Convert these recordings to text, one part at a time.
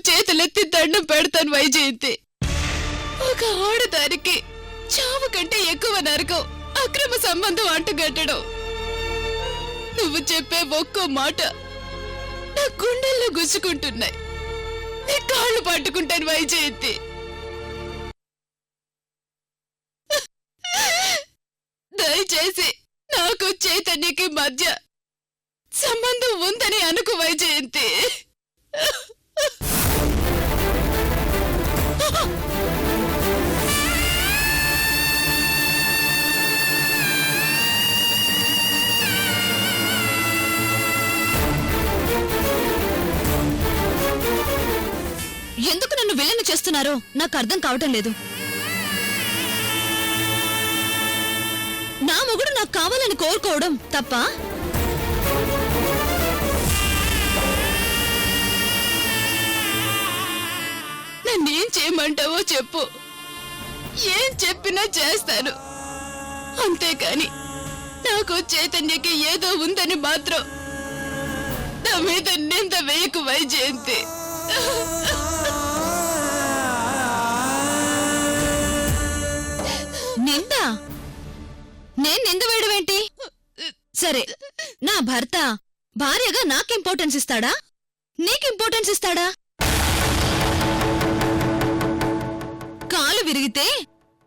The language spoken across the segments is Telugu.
చేతులెత్తి దండం పెడతాను వైజయంతి. ఒక ఆడదానికి చావు కంటే ఎక్కువ నరకం అక్రమ సంబంధం అంటుగట్టడం. నువ్వు చెప్పే ఒక్కో మాట నా గుండెల్లో గుచ్చుకుంటున్నాయి. నీ కాళ్ళు పట్టుకుంటాను వైజయంతి. దయచేసి నాకు చైతన్యకి మధ్య సంబంధం ఉందని అనుకు వైజయంతి. ఎందుకు నన్ను విలన్ చేస్తున్నారో నాకు అర్థం కావటం లేదు. నా మొగుడు నాకు కావాలని కోరుకోవడం తప్ప? నన్నేం చేయమంటావో చెప్పు, ఏం చెప్పినా చేస్తాను. అంతేకాని నాకు చైతన్యకి ఏదో ఉందని మాత్రం నా మీద నింద వేయకు వైజయంతి. నింద? నేను నింద వేయడమేంటి? సరే, నా భర్త భార్యగా నాకు ఇంపార్టెన్స్ ఇస్తాడా, నీకు ఇంపార్టెన్స్ ఇస్తాడా? కాలు విరిగితే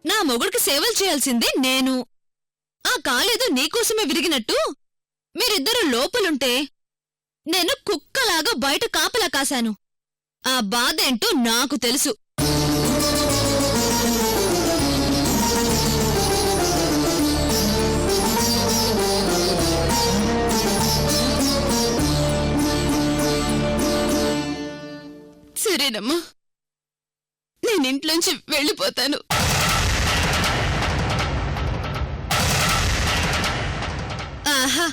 నా మొగుడికి సేవలు చేయాల్సింది నేను. ఆ కాలేదో నీకోసమే విరిగినట్టు మీరిద్దరూ లోపలుంటే నేను కుక్కలాగా బయట కాపలా కాశాను. ఆ బాధేంటో నాకు తెలుసు. సరేనమ్మా, నేను ఇంట్లోంచి వెళ్ళిపోతాను. ఆహా,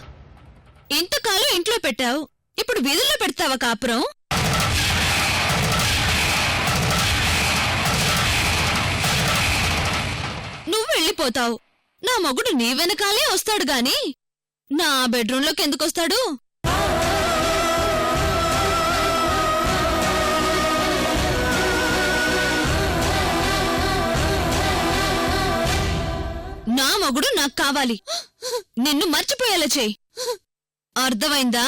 ఇంతకాలం ఇంట్లో పెట్టావు, ఇప్పుడు వీధుల్లో పెడతావా కాపురం? నువ్వు వెళ్ళిపోతావు, నా మొగుడు నీ వెనకాలే వస్తాడు గాని నా బెడ్రూంలోకి ఎందుకొస్తాడు? నా మొగుడు నాకు కావాలి. నిన్ను మర్చిపోయేలా చెయ్యి. అర్థమైందా?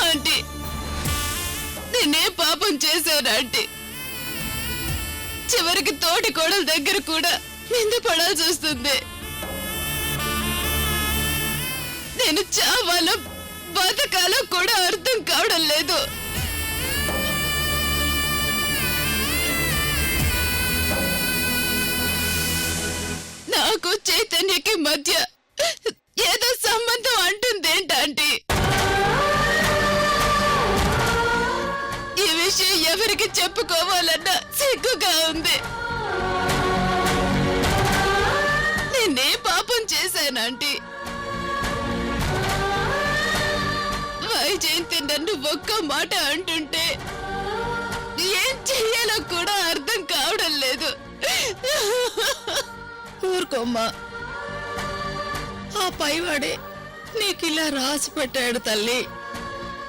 ఆంటీ, నేనే పాపం చేశాను ఆంటీ. చివరికి తోటి కోడల దగ్గర కూడా నింద పడాల్సి వస్తుంది. నేను చావాలో బతకాలో కూడా అర్థం కావడం లేదు. నాకు చైతన్యకి మధ్య ఏదో సంబంధం అంటుందేంటంటే ఈ విషయం ఎవరికి చెప్పుకోవాలన్నా సిగ్గుగా ఉంది. నేనే పాపం చేశానంటీ. వైజయంతి నన్ను ఒక్క మాట అంటుంటే ఏం చెయ్యాలో కూడా అర్థం కావడం లేదు. ఊరుకోమ్మా, ఆ పైవాడే నీకిలా రాసి పెట్టాడు తల్లి.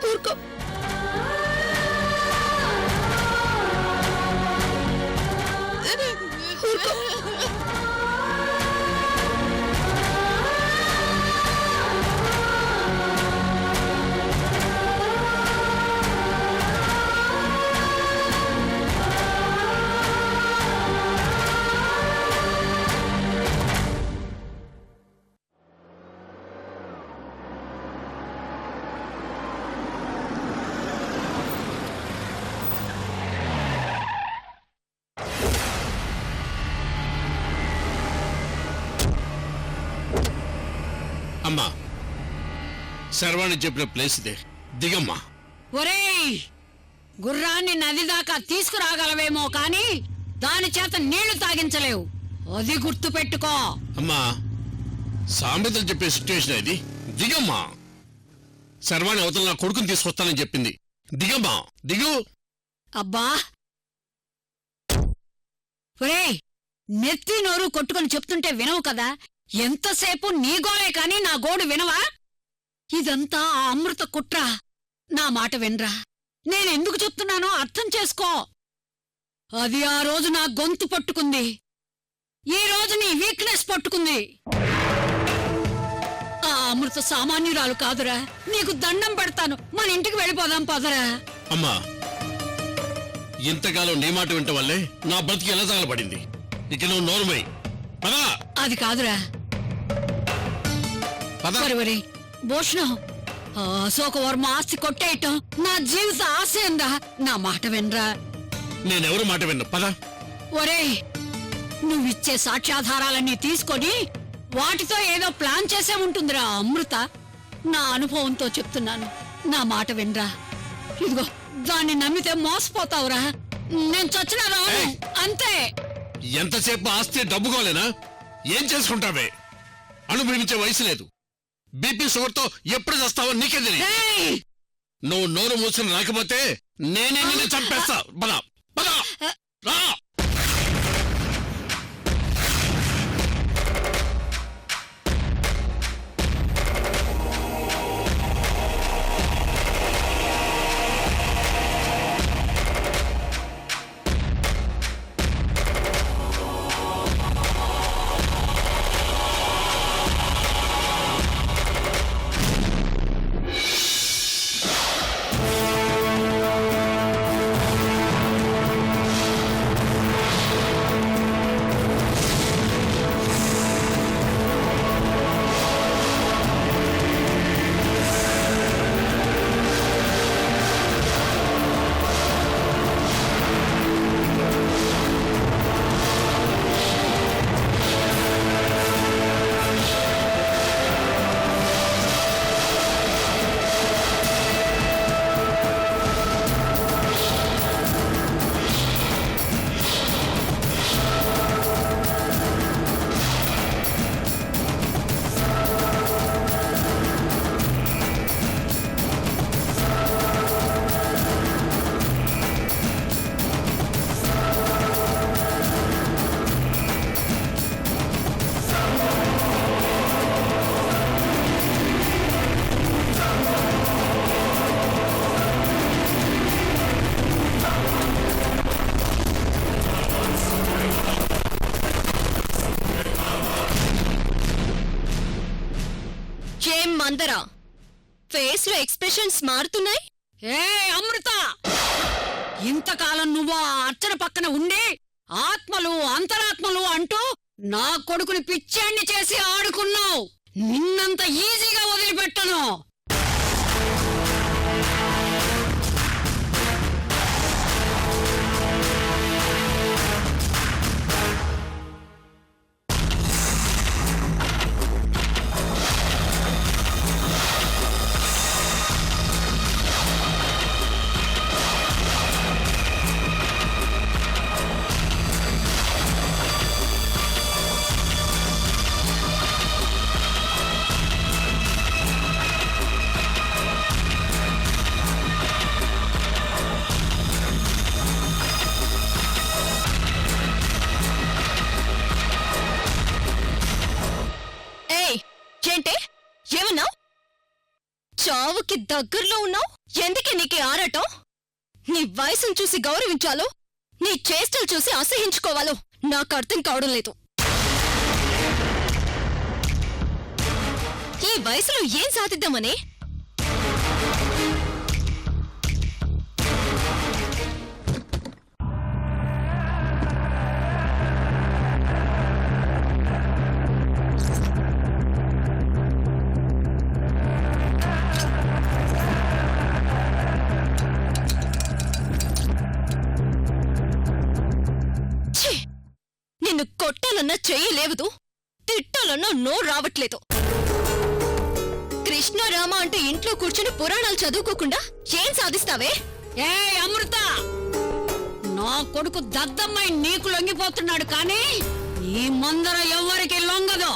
ఊరుకో. అమ్మా శర్వాణి చెప్పిన ప్లేస్ ఇదే, దిగమ్మా. ఒరేయ్, గుర్రాన్ని నది దాకా తీసుకురాగలవేమో కాని దాని చేత నీళ్లు తాగించలేవు, అది గుర్తు పెట్టుకో. అమ్మా సామెతలు చెప్పే సిచ్యువేషన్ ఇది, దిగమ్మా. శర్వాణి అవతల నా కొడుకుని తీసుకొస్తానని చెప్పింది, దిగమ్మా దిగు. అబ్బా ఒరేయ్, నెత్తి నోరు కొట్టుకొని చెప్తుంటే వినవు కదా, ఎంతసేపు నీ గోలే కాని నా గోడు వినవా? ఇదంతా ఆ అమృత కుట్ర. నా మాట వినరా, నేనెందుకు చెప్తున్నానో అర్థం చేసుకో. అది ఆ రోజు నా గొంతు పట్టుకుంది, ఈ రోజు నీ వీక్నెస్ పట్టుకుంది. ఆ అమృత సామాన్యురాలు కాదురా, నీకు దండం పెడతాను, మన ఇంటికి వెళ్ళిపోదాం పదరా. అమ్మా ఇంతకాలం నీ మాట వింట వల్లే నా బ్రతికి ఎలా తగలబడింది. ఇక నువ్వు నోరుమై పదా. అది కాదురా వరి భూషణం, అశోకవర్మ ఆస్తి కొట్టేయటం నా జీవిత ఆశయంరా. నా మాట వినరా. నేనెవరు మాట విన్నా పదా. ఒరేయ్, నువ్విచ్చే సాక్ష్యాధారాలన్నీ తీసుకొని వాటితో ఏదో ప్లాన్ చేసే ఉంటుందిరా అమృత. నా అనుభవంతో చెప్తున్నాను, నా మాట వినరా. ఇదిగో దాన్ని నమ్మితే మోసపోతావురా. నేను చచ్చినా రాను, అంతే. ఎంతసేపు ఆస్తి డబ్బుకోలేనా? ఏం చేసుకుంటావే? అనుభవించే వయసు లేదు. బీపీ షుగర్తో ఎప్పుడు చేస్తావో నీకే తెలియదు. నువ్వు నోరు మూసుకుని రాకపోతే నేనే నిన్ను చంపేస్తా. పదా పదా రా. అందరా ఫేస్ లో ఎక్స్ప్రెషన్స్ మారుతున్నాయి. ఏ అమృత, ఇంతకాలం నువ్వు ఆ అర్చన పక్కన ఉండి ఆత్మలు అంతరాత్మలు అంటూ నా కొడుకుని పిచ్చాన్ని చేసి ఆడుకున్నావు. నిన్నంత ఈజీగా వదిలిపెట్టను. ఏమన్నావు? చావుకి దగ్గరలో ఉన్నావు. ఎందుకే నీకే ఆరాటం? నీ వయసును చూసి గౌరవించాలో, నీ చేష్టలు చూసి అసహించుకోవాలో నాకు అర్థం కావడం లేదు. ఈ వయసులో ఏం సాధిద్దామని? నిన్ను కొట్టాలన్నా చెయ్యి లేవదు, తిట్టాలన్నా నోరు రావట్లేదు. కృష్ణ రామ అంటూ ఇంట్లో కూర్చుని పురాణాలు చదువుకోకుండా ఏం సాధిస్తావే? ఏ అమృత, నా కొడుకు దద్దమ్మాయి నీకు లొంగిపోతున్నాడు కానీ ఈ ముందర ఎవ్వరికి లొంగదు.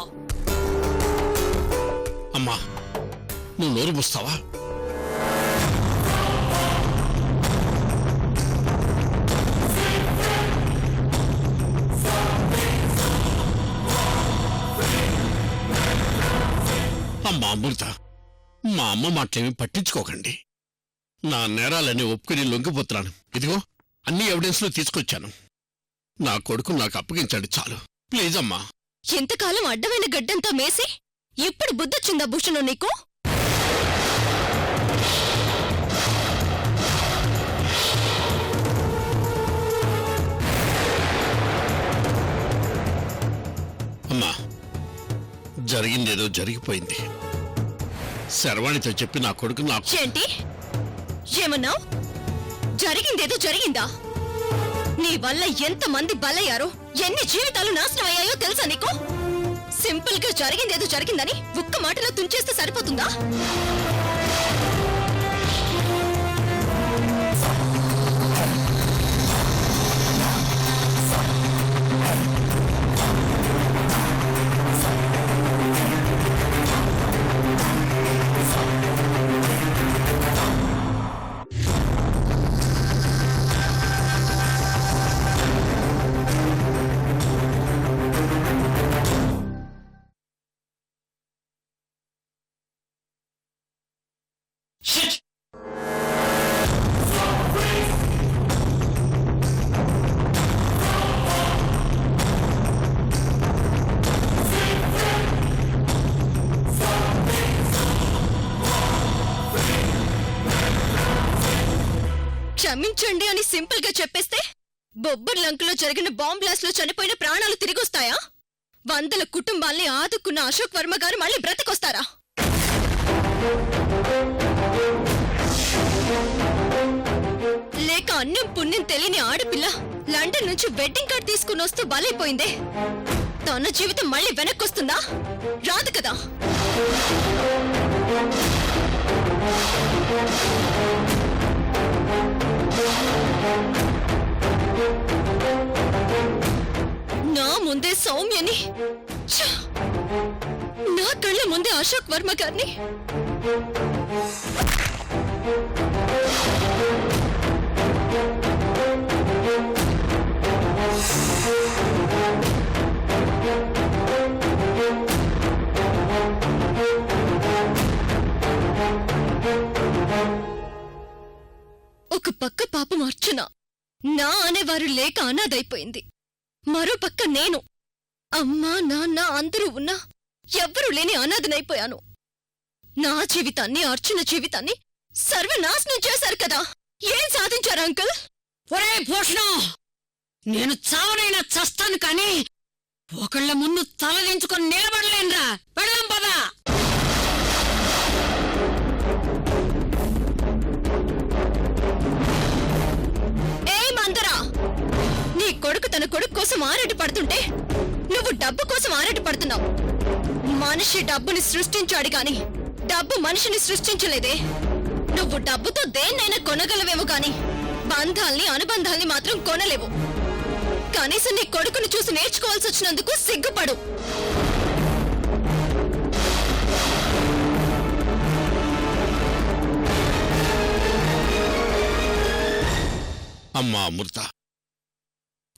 అమ్మా నువ్వు నోరు మూస్తావా? అమ్మా అమృత, మా అమ్మ మాటలేమి పట్టించుకోకండి. నా నేరాలని ఒప్పుకుని లొంగిపోతున్నాను. ఇదిగో అన్ని ఎవిడెన్స్లు తీసుకొచ్చాను. నా కొడుకు నాకు అప్పగించాడు, చాలు. ప్లీజ్ అమ్మా. ఇంతకాలం అడ్డమైన గడ్డంతా మేసి ఇప్పుడు బుద్ధొచ్చిందా భూషణం నీకు? అమ్మా జరిగిందేదో జరిగిపోయింది. శర్వాణితో చెప్పి నా కొడుకు నాకు... ఏంటి ఏమన్నావు? జరిగిందేదో జరిగిందా? నీ వల్ల ఎంతమంది బలయ్యారో, ఎన్ని జీవితాలు నాశనం అయ్యాయో తెలుసా నీకు? సింపుల్ గా జరిగిందేదో జరిగిందని ఒక్క మాటలో తుంచేస్తే సరిపోతుందా? క్షమించండి అని సింపుల్ గా చెప్పేస్తే బొబ్బర్ లంకలో జరిగిన బాంబ్ బ్లాస్ట్ లో చనిపోయిన ప్రాణాలు తిరిగొస్తాయా? వందల కుటుంబాల్ని ఆదుకున్న అశోక్ వర్మ గారు మళ్ళీ బ్రతికొస్తారా? లేక అన్నం పుణ్యం తెలియని ఆడపిల్ల లండన్ నుంచి వెడ్డింగ్ కార్డ్ తీసుకుని వస్తూ బలైపోయిందే, తన జీవితం మళ్ళీ వెనక్కొస్తుందా? రాదు కదా. నా ముందే సౌమ్యని, నా కళ్ళ ముందే అశోక్ వర్మ గారిని. ఒక పక్క పాపం అర్చన నా అనేవారు లేక అనాథైపోయింది, మరో పక్క నేను అమ్మా నాన్న అందరూ ఉన్నా ఎవ్వరూ లేని అనాథనైపోయాను. నా జీవితాన్ని అర్చన జీవితాన్ని సర్వనాశనం చేశారు కదా. ఏం సాధించారు అంకుల్? ఒరే భూషణం, నేను చావనైనా చస్తాను కానీ ఒకళ్ళ ముందు తలదించుకొని నిలబడలేనురా. పెడదాం పదా. నీ కొడుకు తన కొడుకు కోసం ఆరాట పడుతుంటే నువ్వు డబ్బు కోసం ఆరాట పడుతున్నావు. మనిషి డబ్బుని సృష్టించాడు గాని డబ్బు మనిషిని సృష్టించలేదే. నువ్వు డబ్బుతో దేన్నైనా కొనగలవేమో గాని బంధాల్ని అనుబంధాల్ని మాత్రం కొనలేవు. కనీసం నీ కొడుకుని చూసి నేర్చుకోవాల్సి వచ్చినందుకు సిగ్గుపడు. అమ్మా అమృత,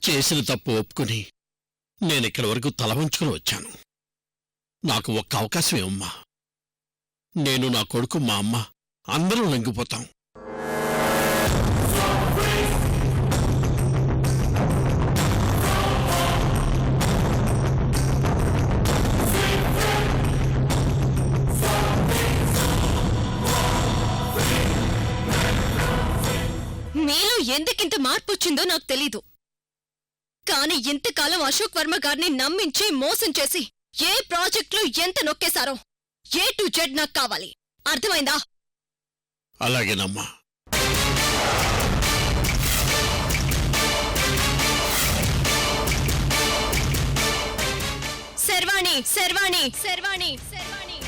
చేసిన తప్పు ఒప్పుకుని నేనిక్కడి వరకు తల వంచుకుని వచ్చాను. నాకు ఒక్క అవకాశం ఏమమ్మా. నేను, నా కొడుకు, మా అమ్మ అందరం లొంగిపోతాం. మీలో ఎందుకింత మార్పు వచ్చిందో నాకు తెలీదు, కానీ ఇంతకాలం అశోక్ వర్మ గారిని నమ్మించి మోసం చేసి ఏ ప్రాజెక్టులో ఎంత నొక్కేశారో A to Z నాకు కావాలి. అర్థమైందా? అలాగేనమ్మా. శర్వాణి శర్వాణి శర్వాణి శర్వాణి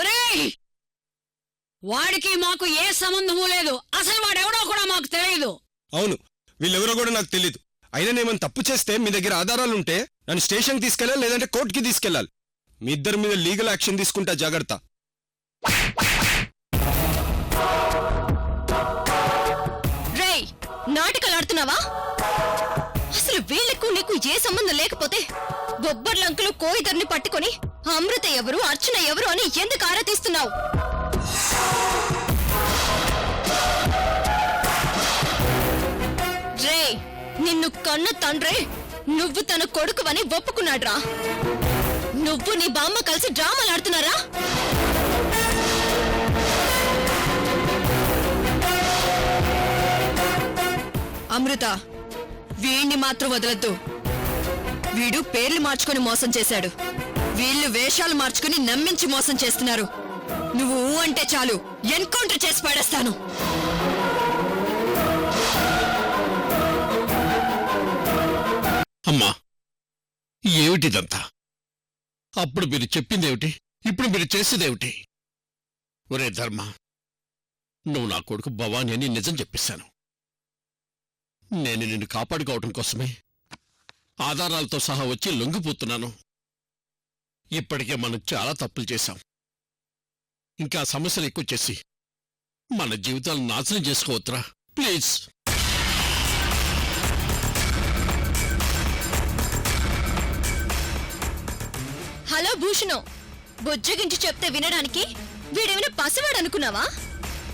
ఒరేయ్ వాడికి మాకు ఏ సంబంధము లేదు. అసలు వాడెవడో కూడా మాకు తెలియదు. అవును, వీళ్ళెవరో కూడా నాకు తెలీదు. అయినా నేమని తప్పు చేస్తే మీ దగ్గర ఆధారాలుంటే నన్ను స్టేషన్కి తీసుకెళ్ళాలి, లేదంటే కోర్టుకి తీసుకెళ్ళాలి. మీ ఇద్దరి మీద లీగల్ యాక్షన్ తీసుకుంటా, జాగ్రత్త. రేయ్ నాటకాలు ఆడుతున్నావా? అసలు వీళ్లకు నీకు ఏ సంబంధం లేకపోతే బొబ్బర్లంకులు కోయిదర్ని పట్టుకొని అమృత ఎవరు అర్చన ఎవరు అని ఎందుకు ఆరా తీస్తున్నావు? రే నిన్ను కన్న తండ్రే నువ్వు తన కొడుకువని ఒప్పుకున్నాడ్రా. నువ్వు నీ బామ్మ కలిసి డ్రామాలు ఆడుతున్నారా? అమృత, వీణ్ణి మాత్రం వదలద్దు. వీడు పేర్లు మార్చుకొని మోసం చేశాడు. వీళ్ళు వేషాలు మార్చుకొని నమ్మించి మోసం చేస్తున్నారు. నువ్వు ఊ అంటే చాలు, ఎన్కౌంటర్ చేసి పడేస్తాను. అమ్మా, ఏమిటిదంతా? అప్పుడు మీరు చెప్పిందేమిటి, ఇప్పుడు మీరు చేసేదేమిటి? ఒరే ధర్మ, నువ్వు నా కొడుకు భవాని అని నిజం చెప్పేశాను. నేను నిన్ను కాపాడుకోవటం కోసమే ఆధారాలతో సహా వచ్చి లొంగిపోతున్నాను. ఇప్పటికే మనం చాలా తప్పులు చేశాం. ఇంకా సమస్యలు ఎక్కువ చేసి మన జీవితాలను నాశనం చేసుకోవద్దురా ప్లీజ్. హలో భూషణం, బుజ్జగించి చెప్తే వినడానికి వీడేమైనా పసివాడు అనుకున్నావా?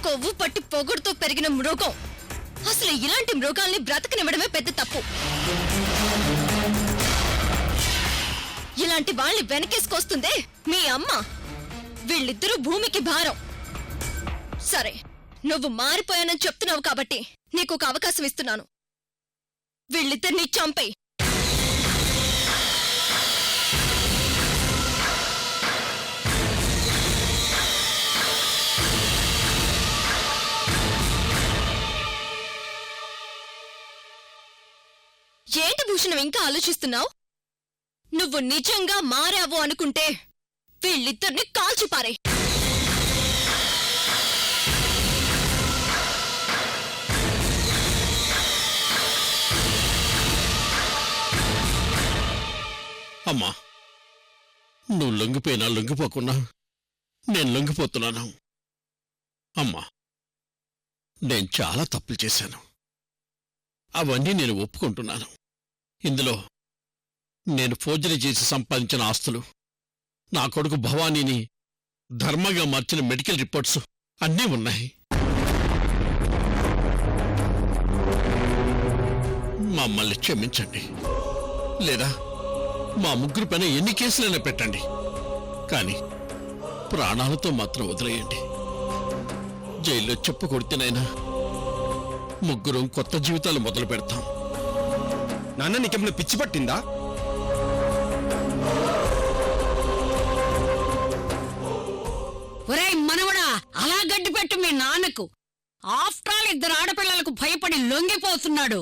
కొవ్వు పట్టి పొగుడుతో పెరిగిన మృగం. అసలు ఇలాంటి మృగాల్ని బ్రతకనివ్వడమే పెద్ద తప్పు. ఇలాంటి వాళ్ళని వెనకేసుకొస్తుందే మీ అమ్మ. వీళ్ళిద్దరూ భూమికి భారం. సరే, నువ్వు మారిపోయానని చెప్తున్నావు కాబట్టి నీకు ఒక అవకాశం ఇస్తున్నాను. వీళ్ళిద్దరిని చంపేయ్. ఏంటి భూషణం ఇంకా ఆలోచిస్తున్నావు? నువ్వు నిజంగా మారావు అనుకుంటే వీళ్ళిద్దరిని కాల్చిపారే. అమ్మా, నువ్వు లొంగిపోయినా లొంగిపోకున్నా నేను లొంగిపోతున్నాను. అమ్మా, నేను చాలా తప్పులు చేశాను. అవన్నీ నేను ఒప్పుకుంటున్నాను. ఇందులో నేను ఫోర్జరీ చేసి సంపాదించిన ఆస్తులు, నా కొడుకు భవానీని ధర్మగా మార్చిన మెడికల్ రిపోర్ట్స్ అన్నీ ఉన్నాయి. మమ్మల్ని క్షమించండి, లేదా మా ముగ్గురు పైన ఎన్ని కేసులైనా పెట్టండి, కానీ ప్రాణాలతో మాత్రం వదిలేయండి. జైల్లో చెప్పు కొడితేనైనా ముగ్గురం కొత్త జీవితాలు మొదలు పెడతాం. నాన్న, నీకేమైనా పిచ్చి పట్టిందా? ఒరేయ్ మనవడా, అలా గడ్డి పెట్టు మీ నాన్నకు. ఆఫ్టర్ ఆల్ ఇద్దరు ఆడపిల్లలకు భయపడి లొంగిపోతున్నాడు.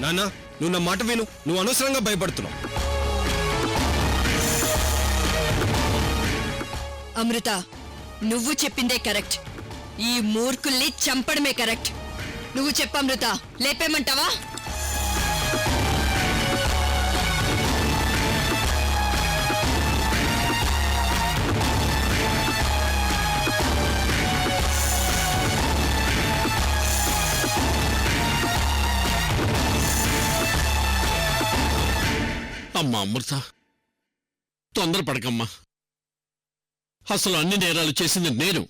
నాన్న, నువ్వు నా మాట విను. నువ్వు అనవసరంగా భయపడుతున్నావు. అమృత, నువ్వు చెప్పిందే కరెక్ట్. ఈ మూర్ఖుల్ని చంపడమే కరెక్ట్. నువ్వు చెప్పమృత, లేపేమంటావా? అమ్మా అమృత, తొందరపడకమ్మా. అసలు అన్ని నేరాలు చేసింది నేను.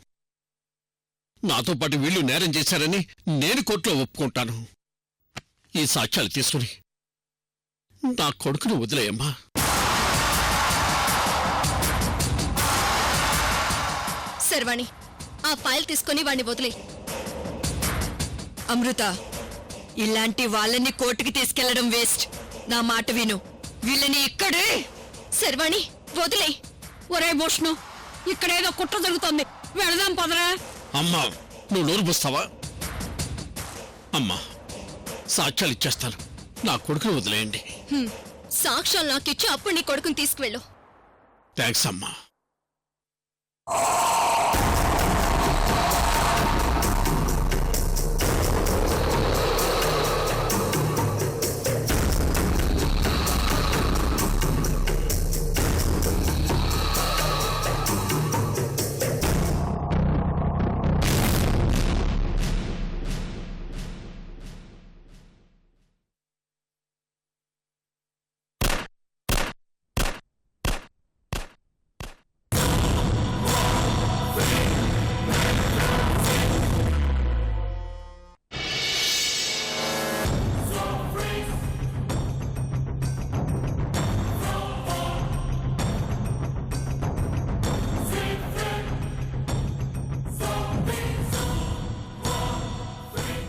నాతో పాటు వీళ్ళు నేరం చేశారని నేను కోర్టులో ఒప్పుకుంటాను. ఈ సాక్ష్యాలు తీసుకుని నా కొడుకును వదిలేయమ్మా. శర్వాణి, ఆ ఫైల్ తీసుకుని వాణ్ణి వదిలే. అమృత, ఇలాంటి వాళ్ళని కోర్టుకి తీసుకెళ్లడం వేస్ట్. నా మాట విను. వీళ్ళని ఇక్కడే. శర్వాణి వదిలే. ఒరే భూషణం, ఇక్కడేదో కుట్ర జరుగుతోంది, వెళదాం పదరా. అమ్మా, నువ్వు నోరు పూస్తావా? అమ్మా, సాక్ష్యాలు ఇచ్చేస్తాను. నా కొడుకును వదిలేయండి. సాక్ష్యాలు నాకిచ్చి అప్పుడు నీ కొడుకుని తీసుకువెళ్ళు. థ్యాంక్స్ అమ్మా. ఆ